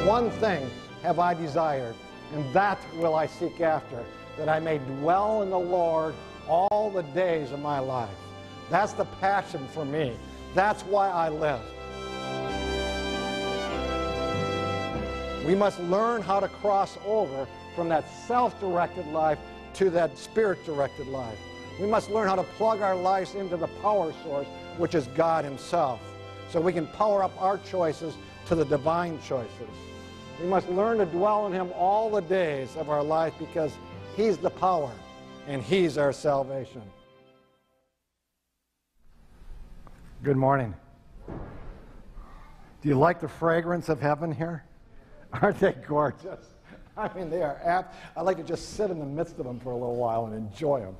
One thing have I desired, and that will I seek after, that I may dwell in the Lord all the days of my life. That's the passion for me. That's why I live. We must learn how to cross over from that self-directed life to that spirit-directed life. We must learn how to plug our lives into the power source, which is God Himself, so we can power up our choices to the divine choices. We must learn to dwell in Him all the days of our life because He's the power and He's our salvation. Good morning. Do you like the fragrance of heaven here? Aren't they gorgeous? I mean, they are apt. I like to just sit in the midst of them for a little while and enjoy them.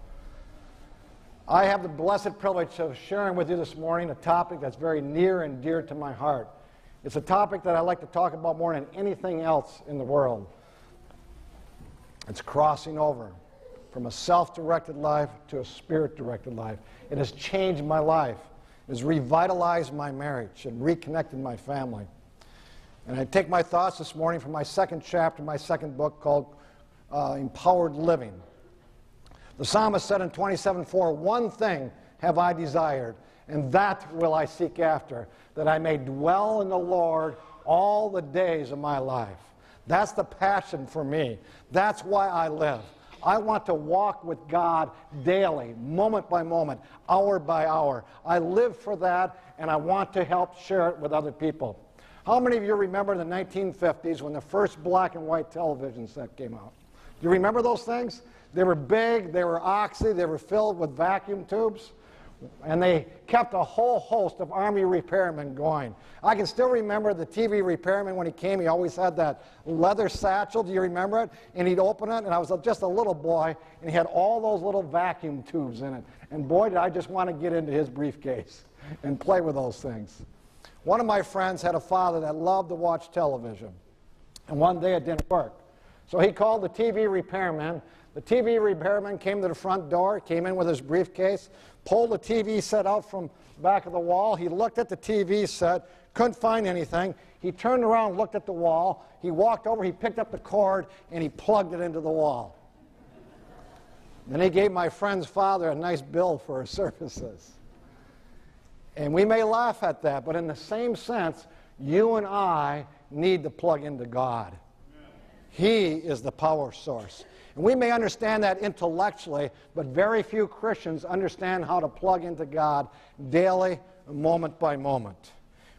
I have the blessed privilege of sharing with you this morning a topic that's very near and dear to my heart. It's a topic that I like to talk about more than anything else in the world. It's crossing over from a self-directed life to a spirit-directed life. It has changed my life. It has revitalized my marriage and reconnected my family. And I take my thoughts this morning from my second chapter, my second book called Empowered Living. The psalmist said in 27:4, "One thing have I desired, and that will I seek after, that I may dwell in the Lord all the days of my life." That's the passion for me. That's why I live. I want to walk with God daily, moment by moment, hour by hour. I live for that, and I want to help share it with other people. How many of you remember the 1950s when the first black and white television set came out? Do you remember those things? They were big, they were oxy, they were filled with vacuum tubes, and they kept a whole host of Army repairmen going. I can still remember the TV repairman when he came. He always had that leather satchel. Do you remember it? And he'd open it, and I was just a little boy, and he had all those little vacuum tubes in it. And boy, did I just want to get into his briefcase and play with those things. One of my friends had a father that loved to watch television, and one day it didn't work. So he called the TV repairman. The TV repairman came to the front door, came in with his briefcase, pulled the TV set out from back of the wall. He looked at the TV set, couldn't find anything. He turned around, looked at the wall. He walked over, he picked up the cord, and he plugged it into the wall. Then he gave my friend's father a nice bill for his services. And we may laugh at that, but in the same sense, you and I need to plug into God. He is the power source. And we may understand that intellectually, but very few Christians understand how to plug into God daily, moment by moment.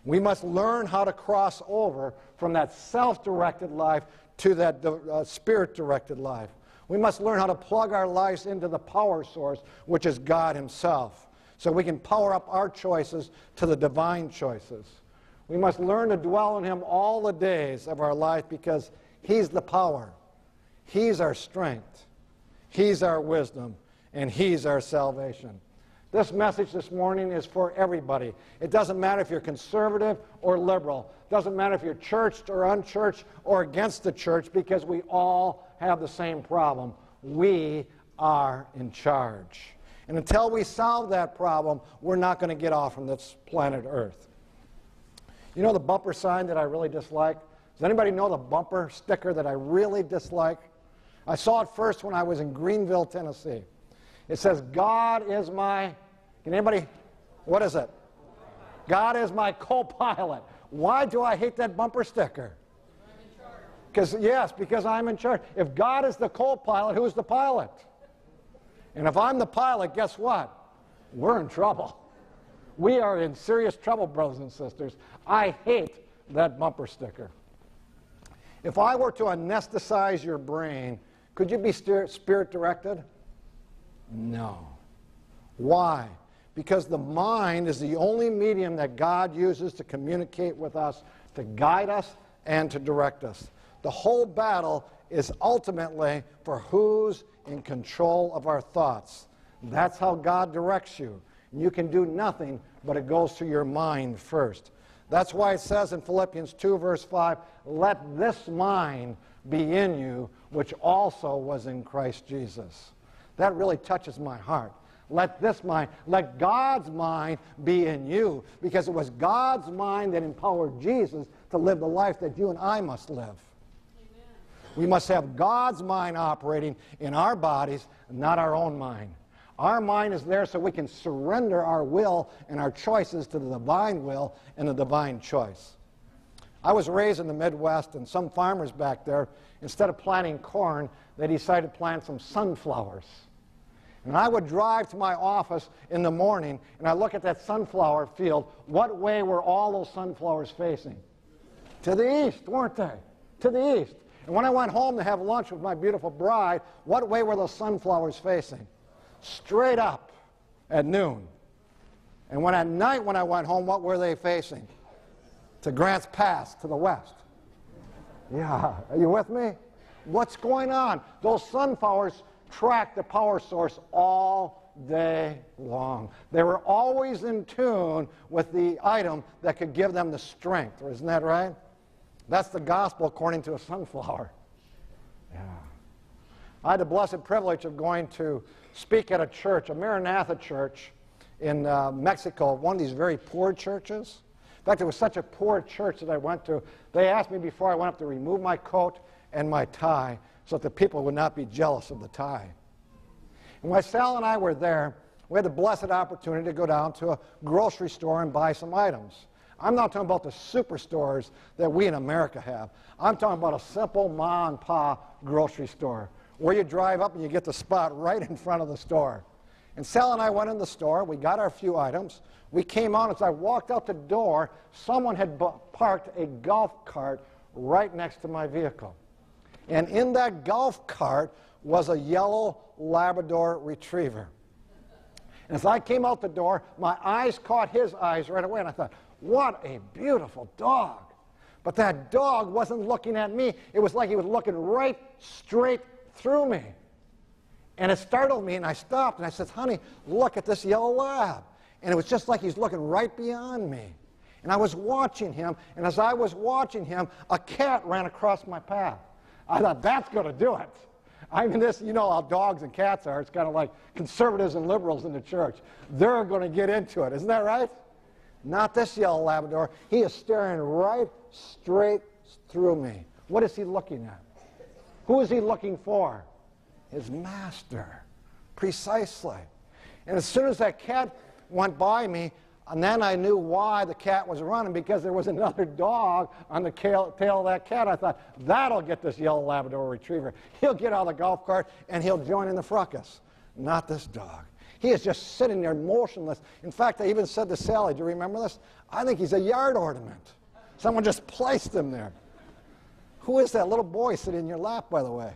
We must learn how to cross over from that self-directed life to that spirit-directed life. We must learn how to plug our lives into the power source, which is God Himself, so we can power up our choices to the divine choices. We must learn to dwell in Him all the days of our life because He's the power. He's our strength. He's our wisdom. And He's our salvation. This message this morning is for everybody. It doesn't matter if you're conservative or liberal. It doesn't matter if you're churched or unchurched or against the church, because we all have the same problem. We are in charge. And until we solve that problem, we're not going to get off from this planet Earth. You know the bumper sign that I really dislike? Does anybody know the bumper sticker that I really dislike? I saw it first when I was in Greenville, Tennessee. It says, "God is my," can anybody, what is it? "God is my co-pilot." Why do I hate that bumper sticker? Because I'm in charge. If God is the co-pilot, who's the pilot? And if I'm the pilot, guess what? We're in trouble. We are in serious trouble, brothers and sisters. I hate that bumper sticker. If I were to anesthetize your brain, could you be spirit-directed? No. Why? Because the mind is the only medium that God uses to communicate with us, to guide us, and to direct us. The whole battle is ultimately for who's in control of our thoughts. That's how God directs you. You can do nothing, but it goes through your mind first. That's why it says in Philippians 2, verse 5, "Let this mind be in you, which also was in Christ Jesus." That really touches my heart. Let God's mind be in you, because it was God's mind that empowered Jesus to live the life that you and I must live. Amen. We must have God's mind operating in our bodies, not our own mind. Our mind is there so we can surrender our will and our choices to the divine will and the divine choice. I was raised in the Midwest, and some farmers back there, instead of planting corn, they decided to plant some sunflowers. And I would drive to my office in the morning, and I look at that sunflower field. What way were all those sunflowers facing? To the east, weren't they? To the east. And when I went home to have lunch with my beautiful bride, what way were those sunflowers facing? Straight up at noon. And at night when I went home, what were they facing? To Grants Pass, to the west. Yeah, are you with me? What's going on? Those sunflowers track the power source all day long. They were always in tune with the item that could give them the strength. Isn't that right? That's the gospel according to a sunflower. Yeah. I had the blessed privilege of going to speak at a church, a Maranatha church in Mexico, one of these very poor churches. In fact, it was such a poor church that I went to, they asked me before I went up to remove my coat and my tie so that the people would not be jealous of the tie. And when Sal and I were there, we had the blessed opportunity to go down to a grocery store and buy some items. I'm not talking about the superstores that we in America have. I'm talking about a simple ma and pa grocery store where you drive up and you get the spot right in front of the store. And Sal and I went in the store. We got our few items. We came out. As I walked out the door, someone had parked a golf cart right next to my vehicle. And in that golf cart was a yellow Labrador retriever. And as I came out the door, my eyes caught his eyes right away, and I thought, what a beautiful dog. But that dog wasn't looking at me. It was like he was looking right straight through me. And it startled me, and I stopped, and I said, honey, look at this yellow lab. And it was just like he's looking right beyond me. And I was watching him, and as I was watching him, a cat ran across my path. I thought, that's going to do it. I mean, this, you know how dogs and cats are. It's kind of like conservatives and liberals in the church. They're going to get into it. Isn't that right? Not this yellow Labrador. He is staring right straight through me. What is he looking at? Who is he looking for? His master. Precisely. And as soon as that cat went by me, and then I knew why the cat was running, because there was another dog on the tail of that cat. I thought, that'll get this yellow Labrador retriever. He'll get out of the golf cart and he'll join in the fracas. Not this dog. He is just sitting there motionless. In fact, I even said to Sally, do you remember this? I think he's a yard ornament. Someone just placed him there. Who is that little boy sitting in your lap, by the way?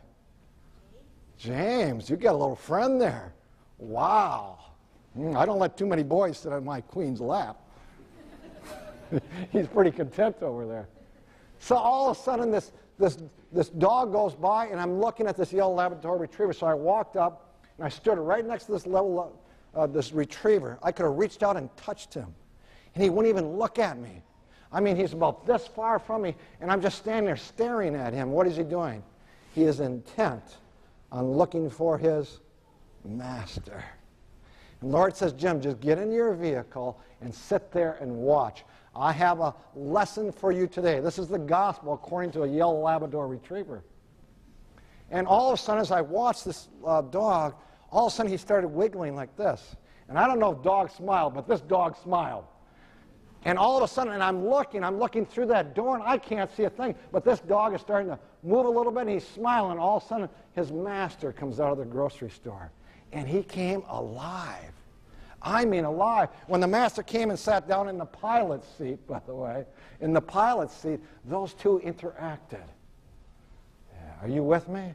James, you got a little friend there. Wow. I don't let too many boys sit on my queen's lap. He's pretty content over there. So all of a sudden, this dog goes by, and I'm looking at this yellow Labrador retriever. So I walked up, and I stood right next to this retriever. I could have reached out and touched him, and he wouldn't even look at me. I mean, he's about this far from me, and I'm just standing there staring at him. What is he doing? He is intent on looking for his master. And the Lord says, Jim, just get in your vehicle and sit there and watch. I have a lesson for you today. This is the gospel according to a yellow Labrador retriever. And all of a sudden, as I watched this dog, all of a sudden he started wiggling like this. And I don't know if dogs smile, but this dog smiled. And all of a sudden, and I'm looking through that door, and I can't see a thing. But this dog is starting to move a little bit, and he's smiling. All of a sudden, his master comes out of the grocery store. And he came alive. I mean alive. When the master came and sat down in the pilot's seat, by the way, in the pilot's seat, those two interacted. Yeah. Are you with me?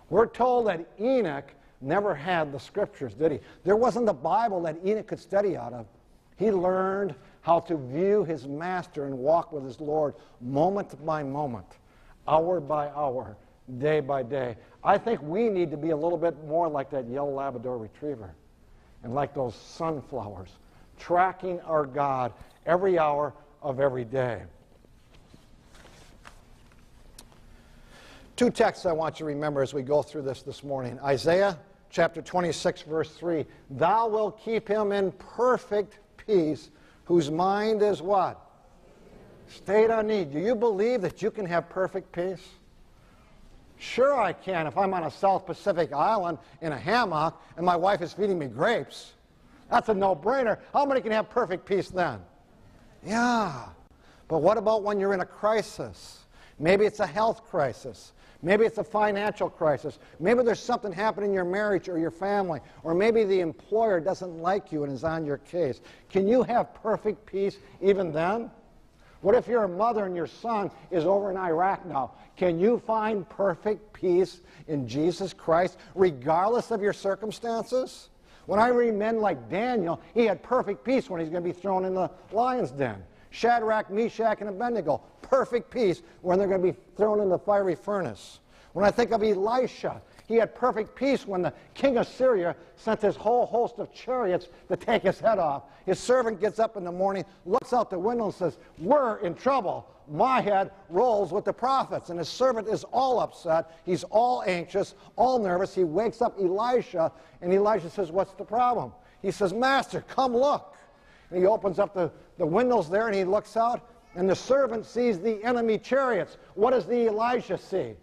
We're told that Enoch never had the scriptures, did he? There wasn't the Bible that Enoch could study out of. He learned how to view his master and walk with his Lord moment by moment, hour by hour, day by day. I think we need to be a little bit more like that yellow Labrador retriever and like those sunflowers, tracking our God every hour of every day. Two texts I want you to remember as we go through this morning. Isaiah chapter 26, verse 3, thou wilt keep him in perfect peace, whose mind is what? Stayed on thee. Do you believe that you can have perfect peace? Sure I can if I'm on a South Pacific island in a hammock and my wife is feeding me grapes. That's a no-brainer. How many can have perfect peace then? Yeah. But what about when you're in a crisis? Maybe it's a health crisis. Maybe it's a financial crisis. Maybe there's something happening in your marriage or your family. Or maybe the employer doesn't like you and is on your case. Can you have perfect peace even then? What if you're a mother and your son is over in Iraq now? Can you find perfect peace in Jesus Christ regardless of your circumstances? When I read men like Daniel, he had perfect peace when he's going to be thrown in the lion's den. Shadrach, Meshach, and Abednego, perfect peace when they're going to be thrown in the fiery furnace. When I think of Elisha, he had perfect peace when the king of Syria sent his whole host of chariots to take his head off. His servant gets up in the morning, looks out the window and says, we're in trouble. My head rolls with the prophets. And his servant is all upset. He's all anxious, all nervous. He wakes up Elisha, and Elisha says, what's the problem? He says, Master, come look. And he opens up the windows there, and he looks out, and the servant sees the enemy chariots. What does the Elisha see?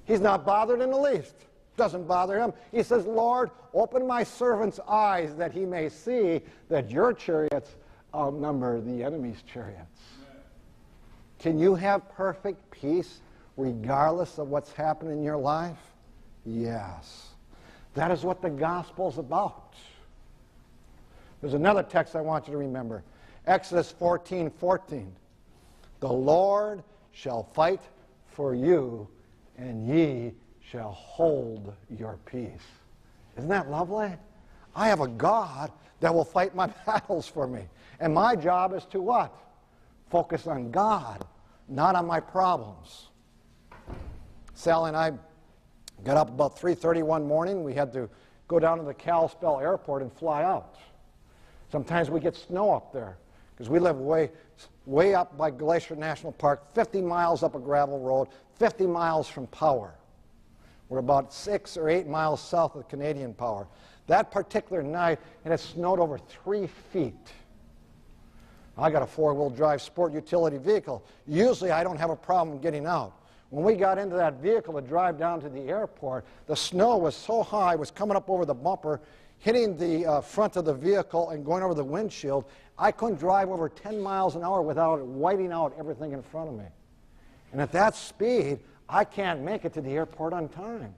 He's not bothered in the least. Doesn't bother him. He says, Lord, open my servant's eyes that he may see that your chariots outnumber the enemy's chariots. Can you have perfect peace regardless of what's happening in your life? Yes. That is what the gospel's about. There's another text I want you to remember. Exodus 14:14. The Lord shall fight for you, and ye shall hold your peace. Isn't that lovely? I have a God that will fight my battles for me. And my job is to what? Focus on God, not on my problems. Sally and I got up about 3:30 one morning. We had to go down to the Kalispell airport and fly out. Sometimes we get snow up there because we live way up by Glacier National Park, 50 miles up a gravel road, 50 miles from power. We're about 6 or 8 miles south of Canadian Power. That particular night, it had snowed over 3 feet. I got a 4-wheel drive sport utility vehicle. Usually I don't have a problem getting out. When we got into that vehicle to drive down to the airport, the snow was so high, it was coming up over the bumper, hitting the front of the vehicle and going over the windshield. I couldn't drive over 10 miles an hour without whiting out everything in front of me. And at that speed, I can't make it to the airport on time.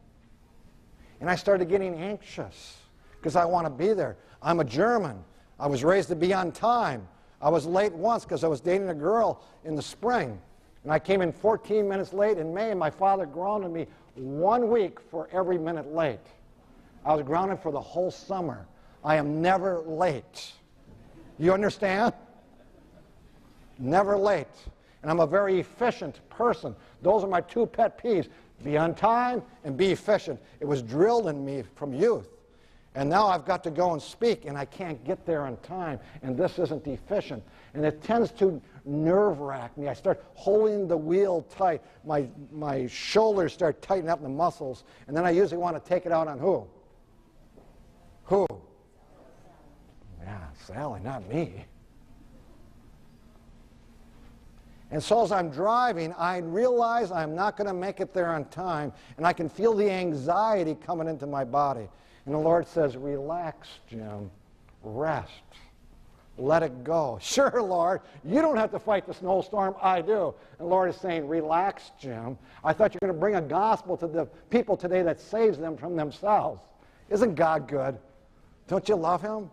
And I started getting anxious because I want to be there. I'm a German. I was raised to be on time. I was late once because I was dating a girl in the spring. And I came in 14 minutes late in May, and my father grounded me 1 week for every minute late. I was grounded for the whole summer. I am never late. You understand? Never late. And I'm a very efficient person. Those are my 2 pet peeves. Be on time and be efficient. It was drilled in me from youth. And now I've got to go and speak, and I can't get there on time, and this isn't efficient. And it tends to nerve-wrack me. I start holding the wheel tight. My shoulders start tightening up, the muscles, and then I usually want to take it out on who? Who? Yeah, Sally, not me. And so as I'm driving, I realize I'm not going to make it there on time, and I can feel the anxiety coming into my body. And the Lord says, relax, Jim. Rest. Let it go. Sure, Lord, you don't have to fight the snowstorm. I do. And the Lord is saying, relax, Jim. I thought you were going to bring a gospel to the people today that saves them from themselves. Isn't God good? Don't you love him?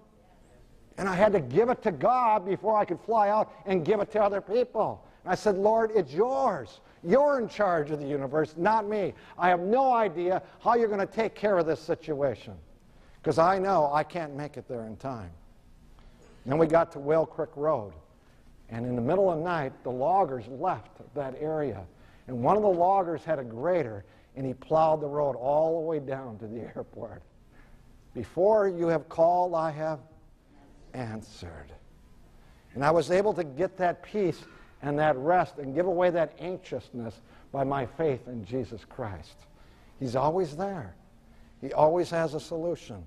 And I had to give it to God before I could fly out and give it to other people. And I said, Lord, it's yours. You're in charge of the universe, not me. I have no idea how you're going to take care of this situation because I know I can't make it there in time. And then we got to Whale Creek Road, and in the middle of the night, the loggers left that area. And one of the loggers had a grader, and he plowed the road all the way down to the airport. Before you have called, I have answered. And I was able to get that peace and that rest and give away that anxiousness by my faith in Jesus Christ. He's always there. He always has a solution.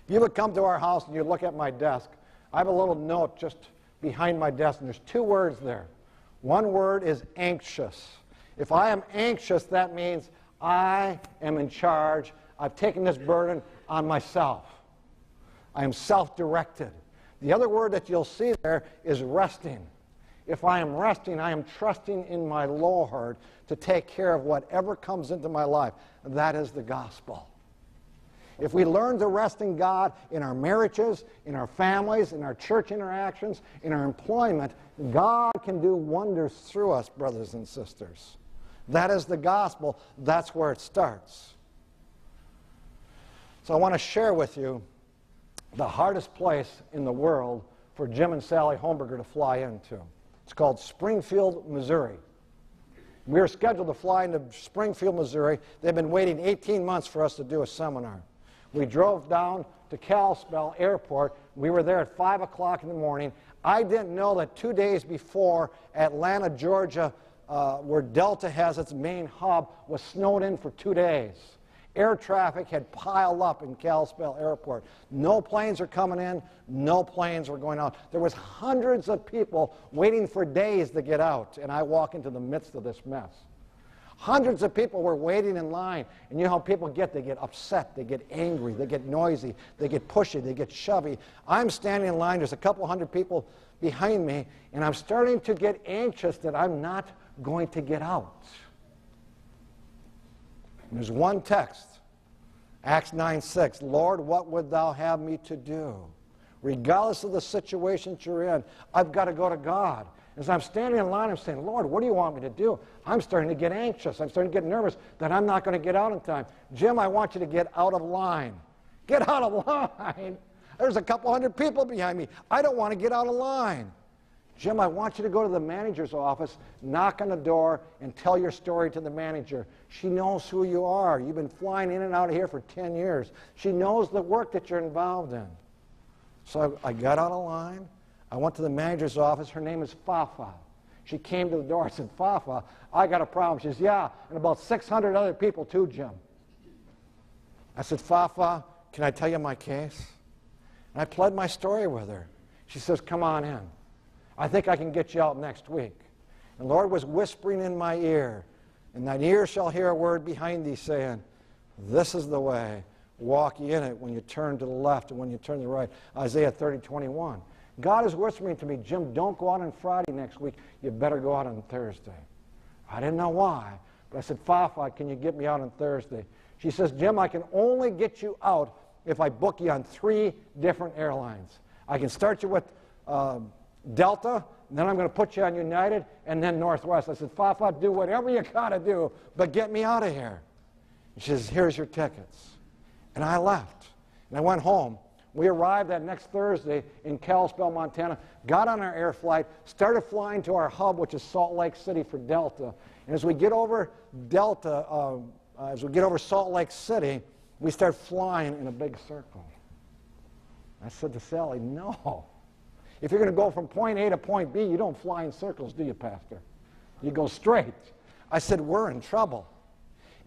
If you would come to our house and you look at my desk, I have a little note just behind my desk, and there's 2 words there. One word is anxious. If I am anxious, that means I am in charge. I've taken this burden on myself. I am self-directed. The other word that you'll see there is resting. If I am resting, I am trusting in my Lord to take care of whatever comes into my life. That is the gospel. If we learn to rest in God in our marriages, in our families, in our church interactions, in our employment, God can do wonders through us, brothers and sisters. That is the gospel. That's where it starts. So I want to share with you the hardest place in the world for Jim and Sally Hohnberger to fly into. It's called Springfield, Missouri. We were scheduled to fly into Springfield, Missouri. They've been waiting 18 months for us to do a seminar. We drove down to Kalispell Airport. We were there at 5 o'clock in the morning. I didn't know that 2 days before, Atlanta, Georgia, where Delta has its main hub, was snowed in for 2 days. Air traffic had piled up in Kalispell Airport. No planes were coming in, no planes were going out. There was hundreds of people waiting for days to get out, and I walk into the midst of this mess. Hundreds of people were waiting in line, and you know how people get? They get upset, they get angry, they get noisy, they get pushy, they get shovey. I'm standing in line, there's a couple hundred people behind me, and I'm starting to get anxious that I'm not going to get out. And there's one text, Acts 9:6, Lord, what would thou have me to do? Regardless of the situation that you're in, I've got to go to God. As I'm standing in line, I'm saying, Lord, what do you want me to do? I'm starting to get anxious. I'm starting to get nervous that I'm not going to get out in time. Jim, I want you to get out of line. Get out of line. There's a couple hundred people behind me. I don't want to get out of line. Jim, I want you to go to the manager's office, knock on the door, and tell your story to the manager. She knows who you are. You've been flying in and out of here for 10 years. She knows the work that you're involved in. So I got out of line. I went to the manager's office. Her name is Fafa. She came to the door and said, Fafa, I got a problem. She says, yeah, and about 600 other people too, Jim. I said, Fafa, can I tell you my case? And I pled my story with her. She says, come on in. I think I can get you out next week. And the Lord was whispering in my ear, and thine ear shall hear a word behind thee saying, this is the way, walk ye in it when you turn to the left and when you turn to the right. Isaiah 30:21. God is whispering to me, Jim, don't go out on Friday next week. You better go out on Thursday. I didn't know why, but I said, Fafa, can you get me out on Thursday? She says, Jim, I can only get you out if I book you on 3 different airlines. I can start you with Delta, and then I'm going to put you on United, and then Northwest. I said, Fafa, do whatever you got to do, but get me out of here. She says, here's your tickets. And I left, and I went home. We arrived that next Thursday in Kalispell, Montana, got on our air flight, started flying to our hub, which is Salt Lake City for Delta. And as we get over Delta, as we get over Salt Lake City, we start flying in a big circle. I said to Sally, no. If you're going to go from point A to point B, you don't fly in circles, do you, Pastor? You go straight. I said, we're in trouble.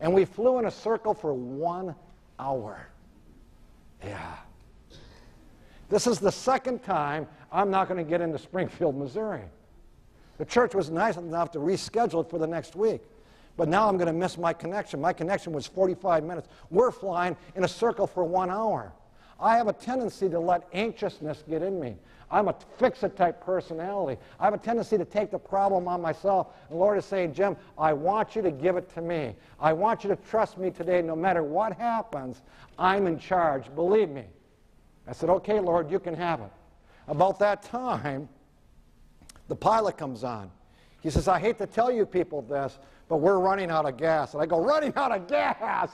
And we flew in a circle for 1 hour. Yeah. This is the second time I'm not going to get into Springfield, Missouri. The church was nice enough to reschedule it for the next week. But now I'm going to miss my connection. My connection was 45 minutes. We're flying in a circle for 1 hour. I have a tendency to let anxiousness get in me. I'm a fix-it type personality. I have a tendency to take the problem on myself. And the Lord is saying, Jim, I want you to give it to me. I want you to trust me today. No matter what happens, I'm in charge. Believe me. I said, okay, Lord, you can have it. About that time, the pilot comes on. He says, I hate to tell you people this, but we're running out of gas. And I go, running out of gas?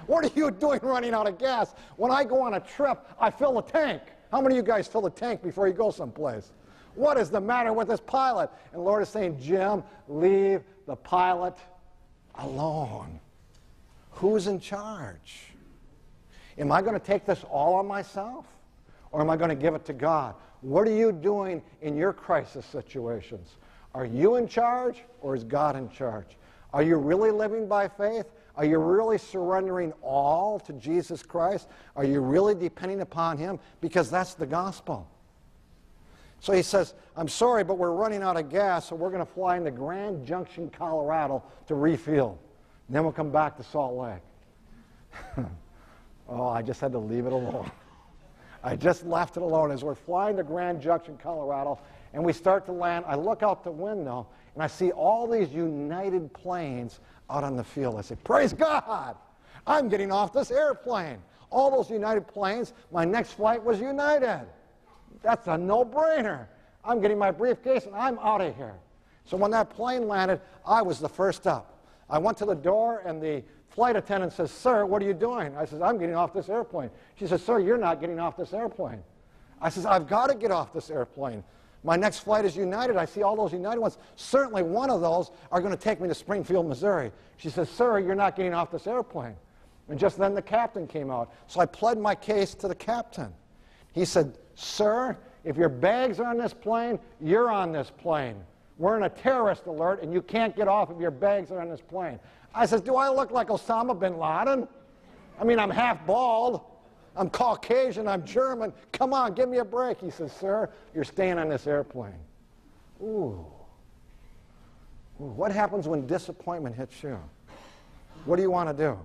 What are you doing running out of gas? When I go on a trip, I fill the tank. How many of you guys fill the tank before you go someplace? What is the matter with this pilot? And the Lord is saying, Jim, leave the pilot alone. Who's in charge? Am I going to take this all on myself? Or am I going to give it to God? What are you doing in your crisis situations? Are you in charge or is God in charge? Are you really living by faith? Are you really surrendering all to Jesus Christ? Are you really depending upon Him? Because that's the gospel. So he says, I'm sorry, but we're running out of gas, so we're going to fly into Grand Junction, Colorado to refuel. And then we'll come back to Salt Lake. Oh, I just had to leave it alone. I just left it alone. As we're flying to Grand Junction, Colorado, and we start to land, I look out the window, and I see all these United planes out on the field. I say, praise God! I'm getting off this airplane. All those United planes, my next flight was United. That's a no-brainer. I'm getting my briefcase, and I'm out of here. So when that plane landed, I was the first up. I went to the door, and the flight attendant says, sir, what are you doing? I says, I'm getting off this airplane. She says, sir, you're not getting off this airplane. I says, I've got to get off this airplane. My next flight is United. I see all those United ones. Certainly one of those are going to take me to Springfield, Missouri. She says, sir, you're not getting off this airplane. And just then the captain came out. So I pled my case to the captain. He said, sir, if your bags are on this plane, you're on this plane. We're in a terrorist alert, and you can't get off if your bags are on this plane. I says, do I look like Osama bin Laden? I mean, I'm half bald. I'm Caucasian. I'm German. Come on, give me a break. He says, sir, you're staying on this airplane. Ooh. What happens when disappointment hits you? What do you want to do?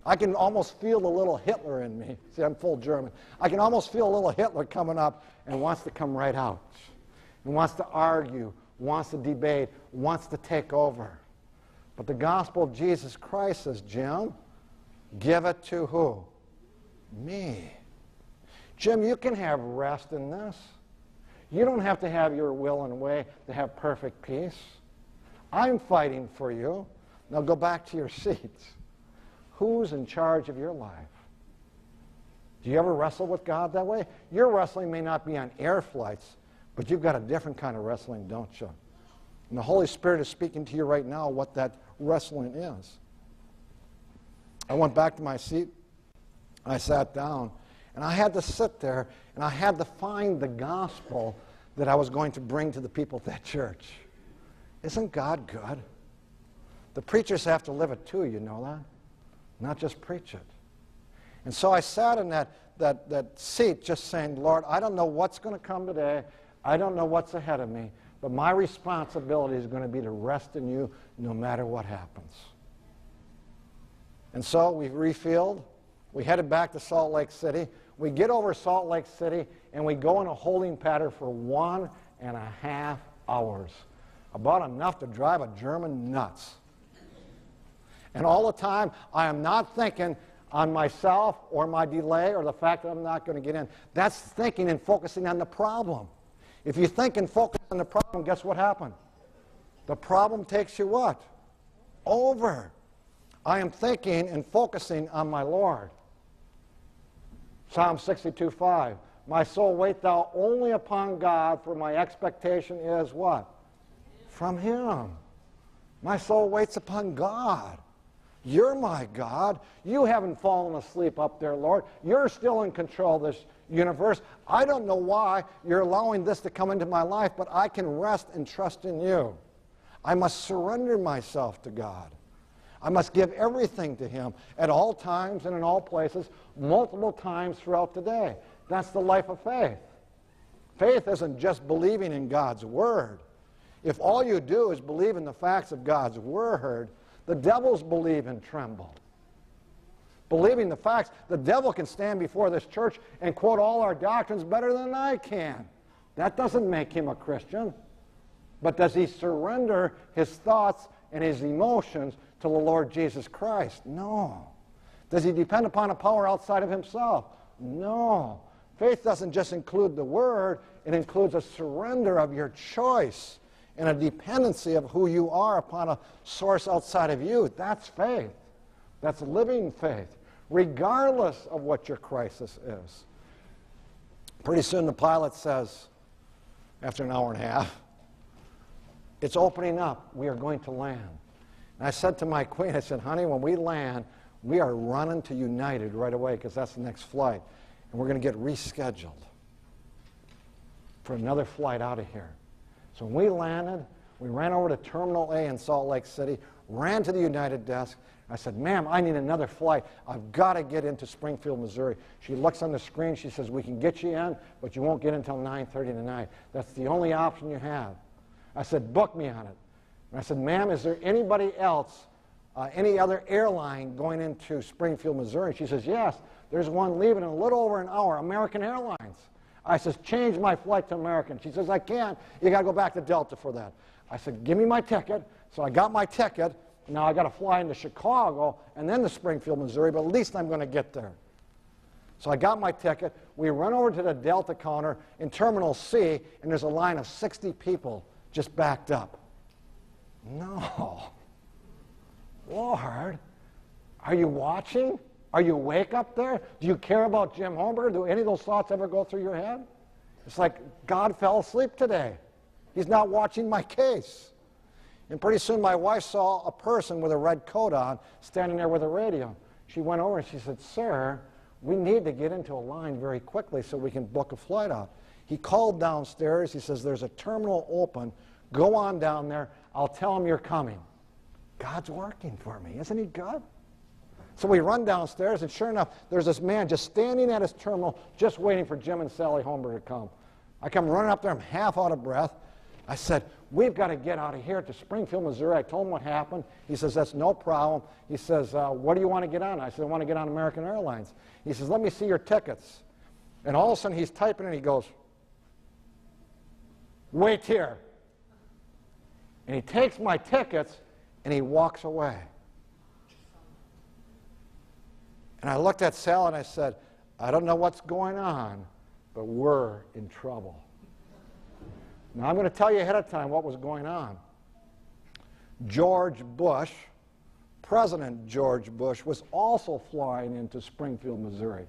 I can almost feel the little Hitler in me. See, I'm full German. I can almost feel a little Hitler coming up and wants to come right out. And wants to argue, wants to debate, wants to take over. But the gospel of Jesus Christ says, Jim, give it to who? Me. Jim, you can have rest in this. You don't have to have your will and way to have perfect peace. I'm fighting for you. Now go back to your seats. Who's in charge of your life? Do you ever wrestle with God that way? Your wrestling may not be on air flights, but you've got a different kind of wrestling, don't you? And the Holy Spirit is speaking to you right now what that wrestling is. I went back to my seat. I sat down, and I had to sit there, and I had to find the gospel that I was going to bring to the people at that church. Isn't God good? The preachers have to live it too, you know that? Not just preach it. And so I sat in that seat just saying, Lord, I don't know what's going to come today. I don't know what's ahead of me. But my responsibility is going to be to rest in you no matter what happens. And so we refueled. We headed back to Salt Lake City. We get over Salt Lake City, and we go in a holding pattern for 1.5 hours. About enough to drive a German nuts. And all the time, I am not thinking on myself or my delay or the fact that I'm not going to get in. That's thinking and focusing on the problem. If you think and focus on the problem, guess what happened? The problem takes you what? Over. I am thinking and focusing on my Lord. Psalm 62:5. My soul, wait thou only upon God, for my expectation is what? From Him. My soul waits upon God. You're my God. You haven't fallen asleep up there, Lord. You're still in control of this universe. I don't know why you're allowing this to come into my life, but I can rest and trust in you. I must surrender myself to God. I must give everything to Him at all times and in all places, multiple times throughout the day. That's the life of faith. Faith isn't just believing in God's Word. If all you do is believe in the facts of God's Word, the devils believe and tremble. Believing the facts, the devil can stand before this church and quote all our doctrines better than I can. That doesn't make him a Christian. But does he surrender his thoughts and his emotions to the Lord Jesus Christ? No. Does he depend upon a power outside of himself? No. Faith doesn't just include the Word, it includes a surrender of your choice and a dependency of who you are upon a source outside of you. That's faith. That's living faith, regardless of what your crisis is. Pretty soon the pilot says, after an hour and a half, it's opening up. We are going to land. And I said to my queen, I said, honey, when we land, we are running to United right away because that's the next flight. And we're going to get rescheduled for another flight out of here. So when we landed, we ran over to Terminal A in Salt Lake City, ran to the United desk. I said, ma'am, I need another flight. I've got to get into Springfield, Missouri. She looks on the screen. She says, we can get you in, but you won't get in until 9:30 tonight. That's the only option you have. I said, book me on it. And I said, ma'am, is there anybody else, any other airline going into Springfield, Missouri? She says, yes, there's one leaving in a little over an hour, American Airlines. I says, change my flight to American. She says, I can't. You got to go back to Delta for that. I said, give me my ticket. So I got my ticket. Now I got to fly into Chicago and then to Springfield, Missouri, but at least I'm going to get there. So I got my ticket. We run over to the Delta counter in Terminal C, and there's a line of 60 people just backed up. No. Lord, are you watching? Are you awake up there? Do you care about Jim Hohnberger? Do any of those thoughts ever go through your head? It's like God fell asleep today. He's not watching my case. And pretty soon my wife saw a person with a red coat on standing there with a radio. She went over and she said, sir, we need to get into a line very quickly so we can book a flight out. He called downstairs. He says, there's a terminal open. Go on down there. I'll tell him you're coming. God's working for me. Isn't he good? So we run downstairs, and sure enough, there's this man just standing at his terminal just waiting for Jim and Sally Hohnberger to come. I come running up there. I'm half out of breath. I said, we've got to get out of here to Springfield, Missouri. I told him what happened. He says, that's no problem. He says, what do you want to get on? I said, I want to get on American Airlines. He says, let me see your tickets. And all of a sudden, he's typing, and he goes, wait here. And he takes my tickets, and he walks away. And I looked at Sal, and I said, I don't know what's going on, but we're in trouble. Now, I'm going to tell you ahead of time what was going on. George Bush, President George Bush, was also flying into Springfield, Missouri.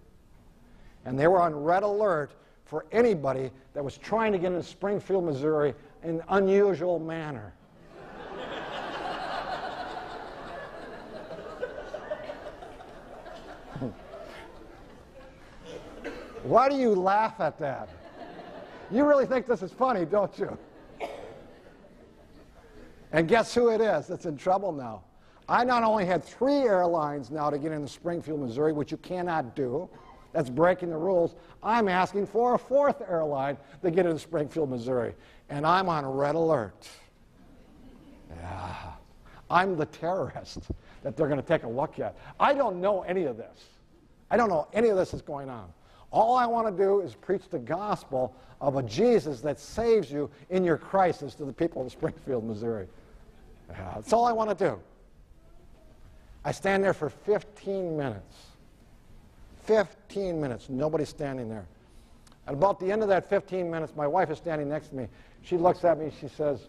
And they were on red alert for anybody that was trying to get into Springfield, Missouri in an unusual manner. Why do you laugh at that? You really think this is funny, don't you? And guess who it is that's in trouble now? I not only had 3 airlines now to get into Springfield, Missouri, which you cannot do. That's breaking the rules. I'm asking for a 4th airline to get into Springfield, Missouri. And I'm on red alert. Yeah. I'm the terrorist that they're going to take a look at. I don't know any of this. I don't know any of this is going on. All I want to do is preach the gospel of a Jesus that saves you in your crisis to the people of Springfield, Missouri. Yeah, that's all I want to do. I stand there for 15 minutes. 15 minutes. Nobody's standing there. At about the end of that 15 minutes, my wife is standing next to me. She looks at me. She says,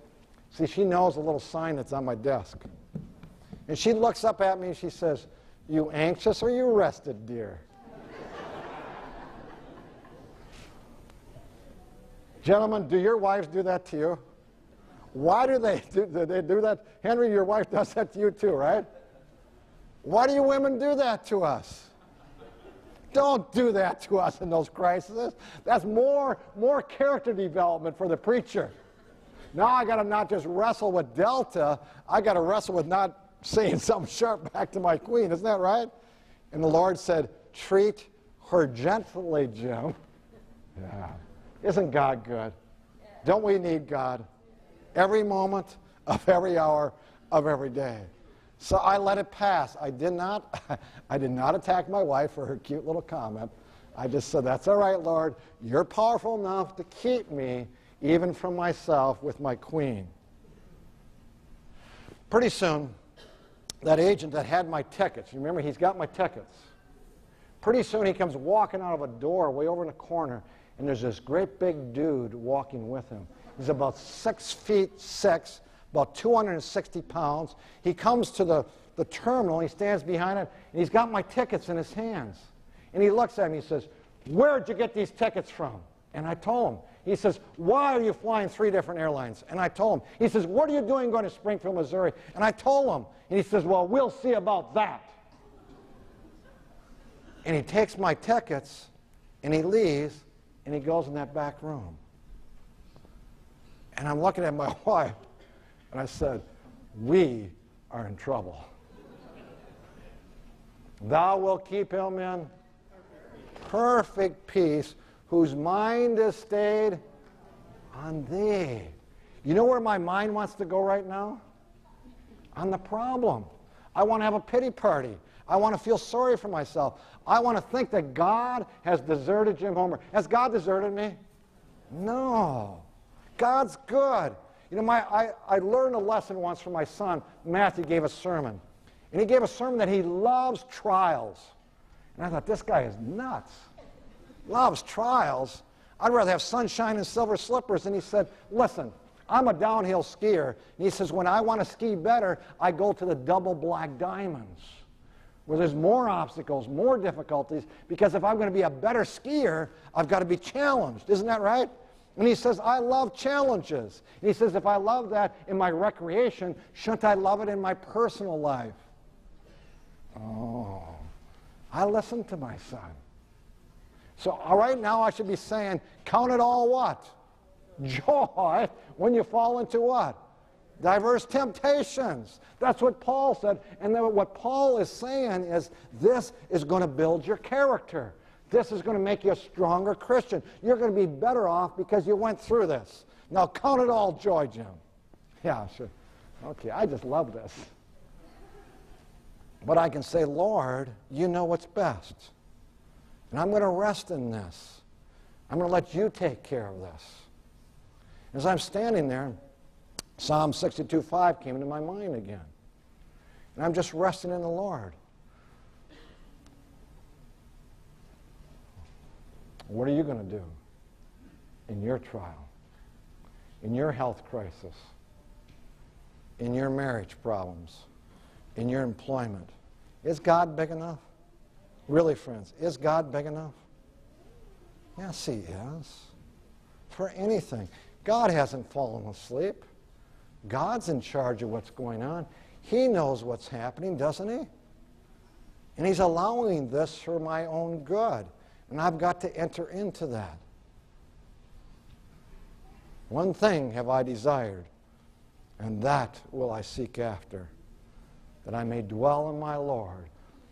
see, she knows the little sign that's on my desk. And she looks up at me and she says, you anxious or you rested, dear? Gentlemen, do your wives do that to you? Why do they do that? Henry, your wife does that to you too, right? Why do you women do that to us? Don't do that to us in those crises. That's more character development for the preacher. Now I got to not just wrestle with Delta, I got to wrestle with not saying something sharp back to my queen. Isn't that right? And the Lord said, treat her gently, Jim. Yeah. Isn't God good? Don't we need God? Every moment of every hour of every day. So I let it pass. I did not attack my wife for her cute little comment. I just said, that's all right, Lord. You're powerful enough to keep me even from myself with my queen. Pretty soon, that agent that had my tickets, you remember he's got my tickets. Pretty soon he comes walking out of a door way over in the corner, and there's this great big dude walking with him. He's about 6'6", about 260 pounds. He comes to the terminal, he stands behind it, and he's got my tickets in his hands. And he looks at me and says, where'd you get these tickets from? And I told him. He says, why are you flying 3 different airlines? And I told him. He says, what are you doing going to Springfield, Missouri? And I told him. And he says, well, we'll see about that. And he takes my tickets, and he leaves, and he goes in that back room. And I'm looking at my wife, and I said, we are in trouble. Thou wilt keep him in perfect peace, whose mind is stayed on thee. You know where my mind wants to go right now? On the problem. I want to have a pity party. I want to feel sorry for myself. I want to think that God has deserted Jim Homer. Has God deserted me? No. God's good. You know, I learned a lesson once from my son. Matthew gave a sermon. And he gave a sermon that he loves trials. And I thought, this guy is nuts. Loves trials. I'd rather have sunshine and silver slippers. And he said, listen, I'm a downhill skier. And he says, when I want to ski better, I go to the double black diamonds, where there's more obstacles, more difficulties, because if I'm going to be a better skier, I've got to be challenged. Isn't that right? And he says, I love challenges. And he says, if I love that in my recreation, shouldn't I love it in my personal life? Oh, I listened to my son. So right now I should be saying, count it all what? Joy when you fall into what? Diverse temptations. That's what Paul said. And then what Paul is saying is this is going to build your character. This is going to make you a stronger Christian. You're going to be better off because you went through this. Now count it all joy, Jim. Yeah, sure. Okay, I just love this. But I can say, Lord, you know what's best. And I'm going to rest in this. I'm going to let you take care of this. As I'm standing there, Psalm 62:5 came into my mind again. And I'm just resting in the Lord. What are you going to do in your trial, in your health crisis, in your marriage problems, in your employment? Is God big enough? Really, friends, is God big enough? Yes, he is. For anything. God hasn't fallen asleep. God's in charge of what's going on. He knows what's happening, doesn't he? And he's allowing this for my own good. And I've got to enter into that. One thing have I desired, and that will I seek after, that I may dwell in my Lord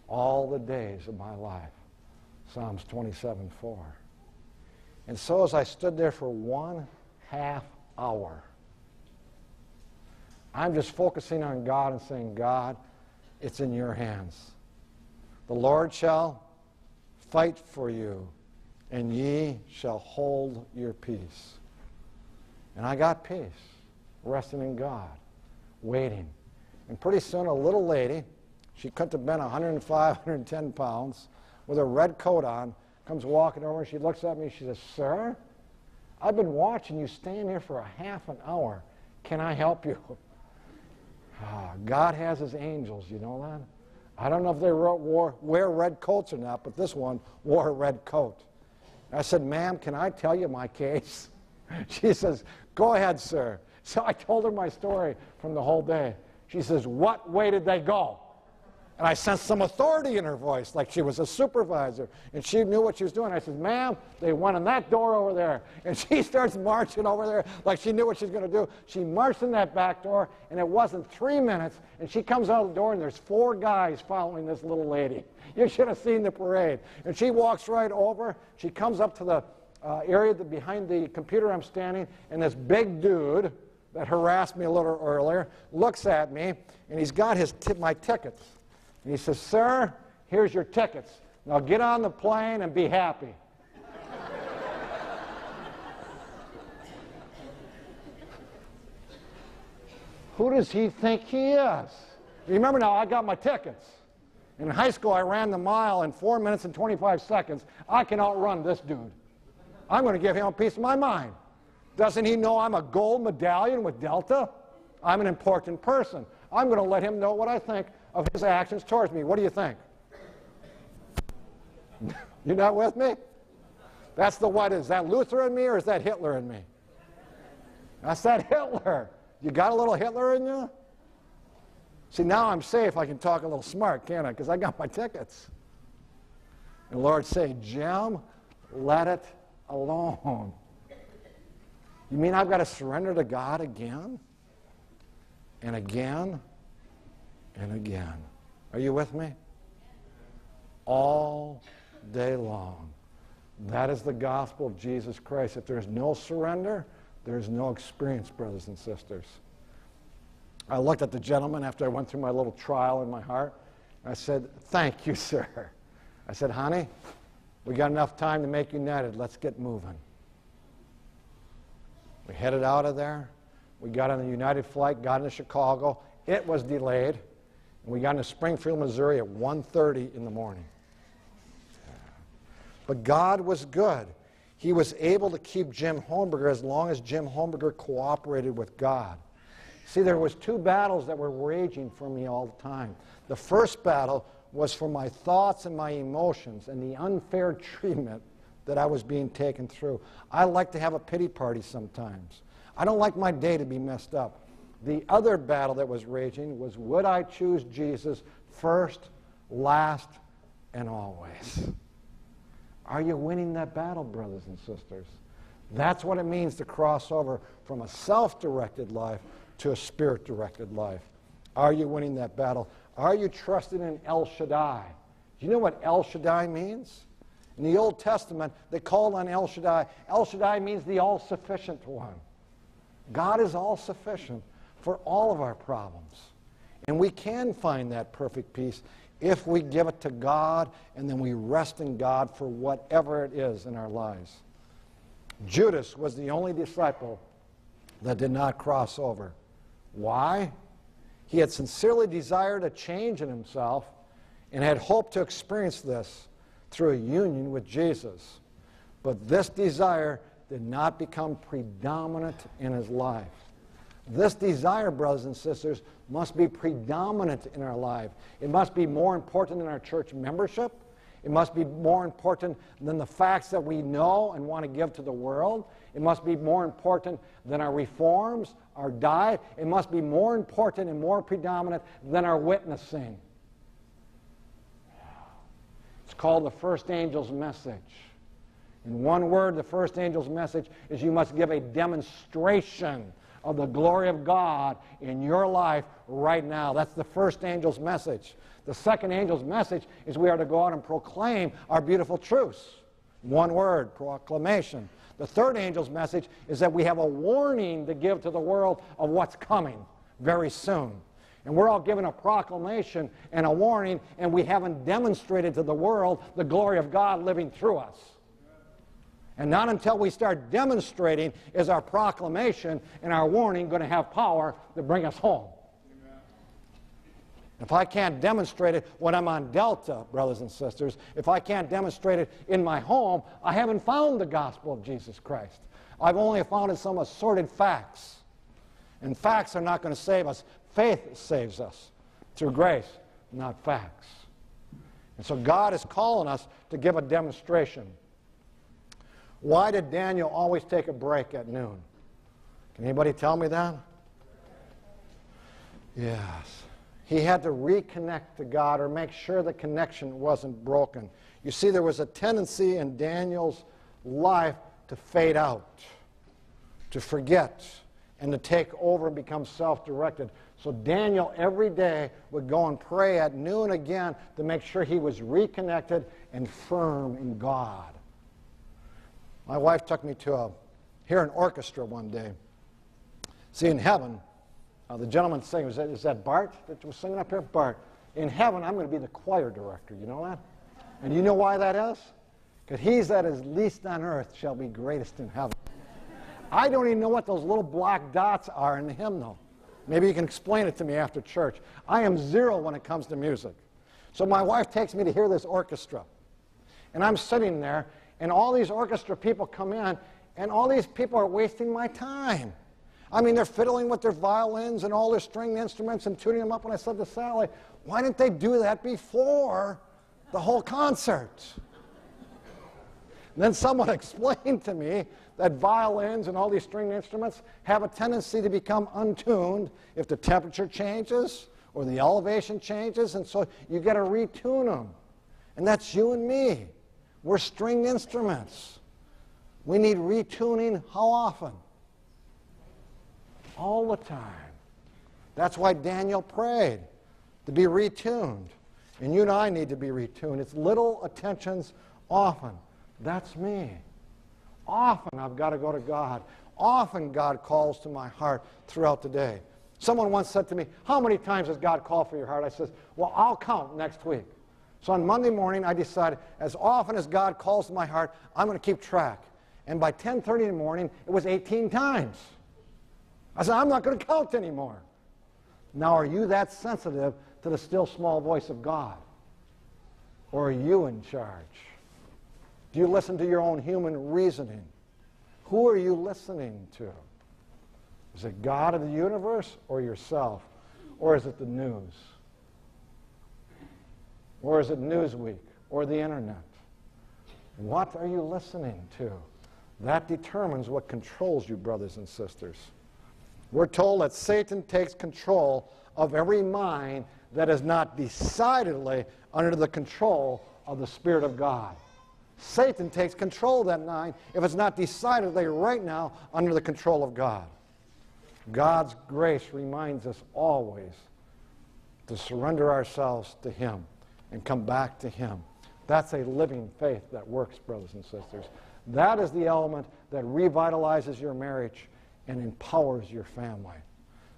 all the days of my life. Psalms 27:4. And so as I stood there for 1/2 hour, I'm just focusing on God and saying, God, it's in your hands. The Lord shall fight for you, and ye shall hold your peace. And I got peace, resting in God, waiting. And pretty soon a little lady, she couldn't have been 105, 110 pounds, with a red coat on, comes walking over, and she looks at me, she says, Sir, I've been watching you stand here for ½ an hour. Can I help you? God has his angels, you know that? I don't know if they wear red coats or not, but this one wore a red coat. I said, ma'am, can I tell you my case? She says, go ahead, sir. So I told her my story from the whole day. She says, what way did they go? And I sensed some authority in her voice, like she was a supervisor, and she knew what she was doing. I said, ma'am, they went in that door over there. And she starts marching over there like she knew what she was going to do. She marched in that back door, and it wasn't 3 minutes, and she comes out of the door, and there's 4 guys following this little lady. You should have seen the parade. And she walks right over. She comes up to the area behind the computer I'm standing, and this big dude that harassed me a little earlier looks at me, and he's got my tickets. And he says, sir, here's your tickets. Now get on the plane and be happy. Who does he think he is? Remember now, I got my tickets. In high school, I ran the mile in 4 minutes and 25 seconds. I can outrun this dude. I'm going to give him a piece of my mind. Doesn't he know I'm a gold medallion with Delta? I'm an important person. I'm going to let him know what I think of his actions towards me. What do you think? You're not with me? That's the what? Is that Luther in me or is that Hitler in me? That's that Hitler. You got a little Hitler in you? See, now I'm safe. I can talk a little smart, can't I? Because I got my tickets. And the Lord say, Jim, let it alone. You mean I've got to surrender to God again? And again? and again. Are you with me? All day long. That is the gospel of Jesus Christ. If there's no surrender, there's no experience, brothers and sisters. I looked at the gentleman after I went through my little trial in my heart. I said, "Thank you, sir." I said, "Honey, we got enough time to make you netted. Let's get moving." We headed out of there. We got on the United flight, got into Chicago. It was delayed. And we got into Springfield, Missouri at 1:30 in the morning. But God was good. He was able to keep Jim Hohnberger as long as Jim Hohnberger cooperated with God. See, there was two battles that were raging for me all the time. The first battle was for my thoughts and my emotions and the unfair treatment that I was being taken through. I like to have a pity party sometimes. I don't like my day to be messed up. The other battle that was raging was, would I choose Jesus first, last, and always? Are you winning that battle, brothers and sisters? That's what it means to cross over from a self-directed life to a spirit-directed life. Are you winning that battle? Are you trusting in El Shaddai? Do you know what El Shaddai means? In the Old Testament, they called on El Shaddai. El Shaddai means the all-sufficient one. God is all-sufficient for all of our problems. And we can find that perfect peace if we give it to God and then we rest in God for whatever it is in our lives. Judas was the only disciple that did not cross over. Why? He had sincerely desired a change in himself and had hoped to experience this through a union with Jesus. But this desire did not become predominant in his life. This desire, brothers and sisters, must be predominant in our life. It must be more important than our church membership. It must be more important than the facts that we know and want to give to the world. It must be more important than our reforms, our diet. It must be more important and more predominant than our witnessing. It's called the first angel's message. In one word, the first angel's message is you must give a demonstration of the glory of God in your life right now. That's the first angel's message. The second angel's message is we are to go out and proclaim our beautiful truths. One word, proclamation. The third angel's message is that we have a warning to give to the world of what's coming very soon. And we're all given a proclamation and a warning, and we haven't demonstrated to the world the glory of God living through us. And not until we start demonstrating is our proclamation and our warning going to have power to bring us home. Amen. If I can't demonstrate it when I'm on Delta, brothers and sisters, if I can't demonstrate it in my home, I haven't found the gospel of Jesus Christ. I've only found some assorted facts. And facts are not going to save us. Faith saves us through grace, not facts. And so God is calling us to give a demonstration. Why did Daniel always take a break at noon? Can anybody tell me that? Yes. He had to reconnect to God or make sure the connection wasn't broken. You see, there was a tendency in Daniel's life to fade out, to forget, and to take over and become self-directed. So Daniel every day would go and pray at noon again to make sure he was reconnected and firm in God. My wife took me to hear an orchestra one day. See, in heaven, the gentleman singing, is that Bart that was singing up here? Bart. In heaven, I'm going to be the choir director. You know that? And you know why that is? Because he that is least on earth shall be greatest in heaven. I don't even know what those little black dots are in the hymnal. Maybe you can explain it to me after church. I am zero when it comes to music. So my wife takes me to hear this orchestra. And I'm sitting there, and all these orchestra people come in, and all these people are wasting my time. I mean, they're fiddling with their violins and all their stringed instruments and tuning them up. And I said to Sally, why didn't they do that before the whole concert? And then someone explained to me that violins and all these stringed instruments have a tendency to become untuned if the temperature changes or the elevation changes, and so you got to retune them. And that's you and me. We're stringed instruments. We need retuning how often? All the time. That's why Daniel prayed. to be retuned. And you and I need to be retuned. It's little attentions often. That's me. Often I've got to go to God. Often God calls to my heart throughout the day. Someone once said to me, how many times does God call for your heart? I said, well, I'll count next week. So on Monday morning, I decided, as often as God calls to my heart, I'm going to keep track. And by 10:30 in the morning, it was 18 times. I said, I'm not going to count anymore. Now, are you that sensitive to the still small voice of God? Or are you in charge? Do you listen to your own human reasoning? Who are you listening to? Is it God of the universe or yourself? Or is it the news? Or is it Newsweek or the internet? What are you listening to? That determines what controls you, brothers and sisters. We're told that Satan takes control of every mind that is not decidedly under the control of the Spirit of God. Satan takes control of that mind if it's not decidedly right now under the control of God. God's grace reminds us always to surrender ourselves to Him and come back to Him. That's a living faith that works, brothers and sisters. That is the element that revitalizes your marriage and empowers your family.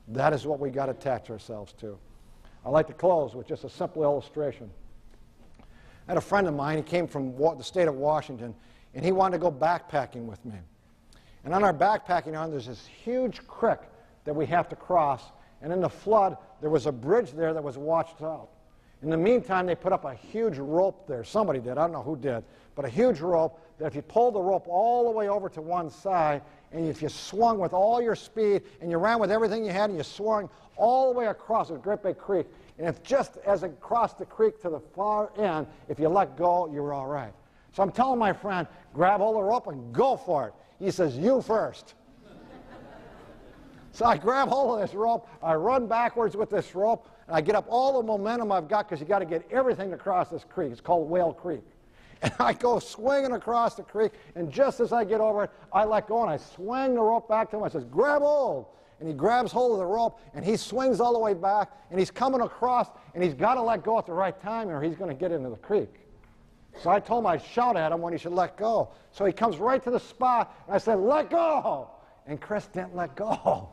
That is what we got to attach ourselves to. I'd like to close with just a simple illustration. I had a friend of mine, he came from the state of Washington, and he wanted to go backpacking with me. And on our backpacking run, there's this huge creek that we have to cross, and in the flood, there was a bridge there that was washed out. In the meantime, they put up a huge rope there. Somebody did, I don't know who did, but a huge rope that if you pulled the rope all the way over to one side, and if you swung with all your speed, and you ran with everything you had, and you swung all the way across a great big creek, and if just as it crossed the creek to the far end, if you let go, you were all right. So I'm telling my friend, grab hold of the rope and go for it. He says, you first. So I grab hold of this rope, I run backwards with this rope, and I get up all the momentum I've got because you got to get everything across this creek. It's called Whale Creek. And I go swinging across the creek, and just as I get over it, I let go, and I swing the rope back to him. I says, grab hold. And he grabs hold of the rope, and he swings all the way back, and he's coming across, and he's got to let go at the right time, or he's going to get into the creek. So I told him I'd shout at him when he should let go. So he comes right to the spot, and I said, let go. And Chris didn't let go.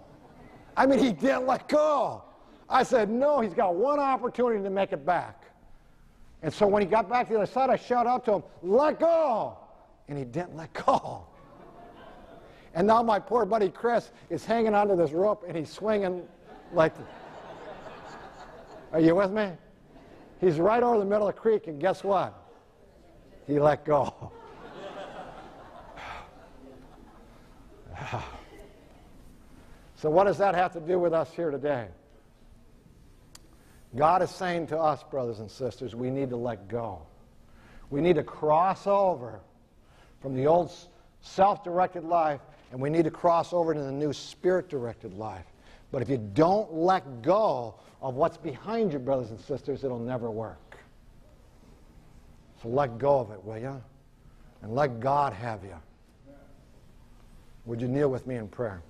I mean, he didn't let go. I said, no, he's got one opportunity to make it back. And so when he got back to the other side, I shouted out to him, let go. And he didn't let go. And now my poor buddy Chris is hanging onto this rope, and he's swinging like, are you with me? He's right over the middle of the creek, and guess what? He let go. So what does that have to do with us here today? God is saying to us, brothers and sisters, we need to let go. We need to cross over from the old self-directed life, and we need to cross over to the new spirit-directed life. But if you don't let go of what's behind you, brothers and sisters, it'll never work. So let go of it, will you? And let God have you. Would you kneel with me in prayer?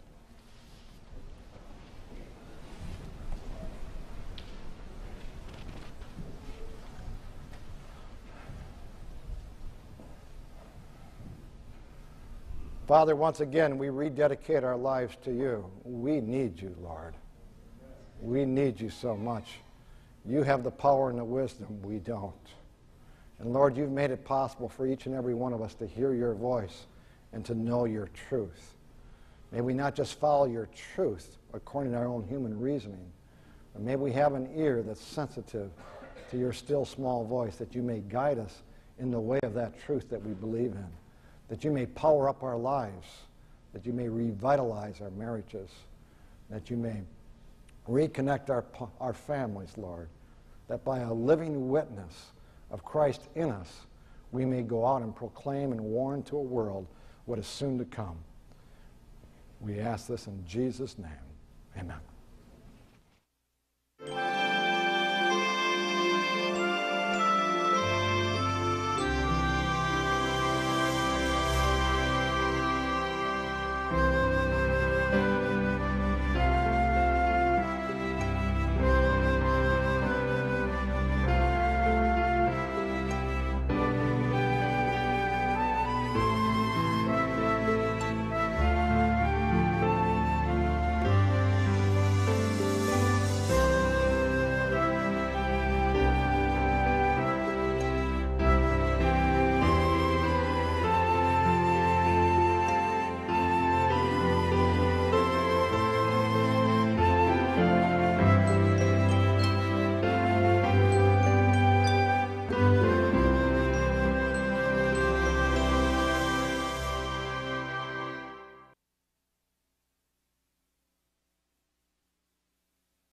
Father, once again, we rededicate our lives to you. We need you, Lord. We need you so much. You have the power and the wisdom. We don't. And Lord, you've made it possible for each and every one of us to hear your voice and to know your truth. May we not just follow your truth according to our own human reasoning, but may we have an ear that's sensitive to your still small voice, that you may guide us in the way of that truth that we believe in, that you may power up our lives, that you may revitalize our marriages, that you may reconnect our families, Lord, that by a living witness of Christ in us, we may go out and proclaim and warn to a world what is soon to come. We ask this in Jesus' name. Amen.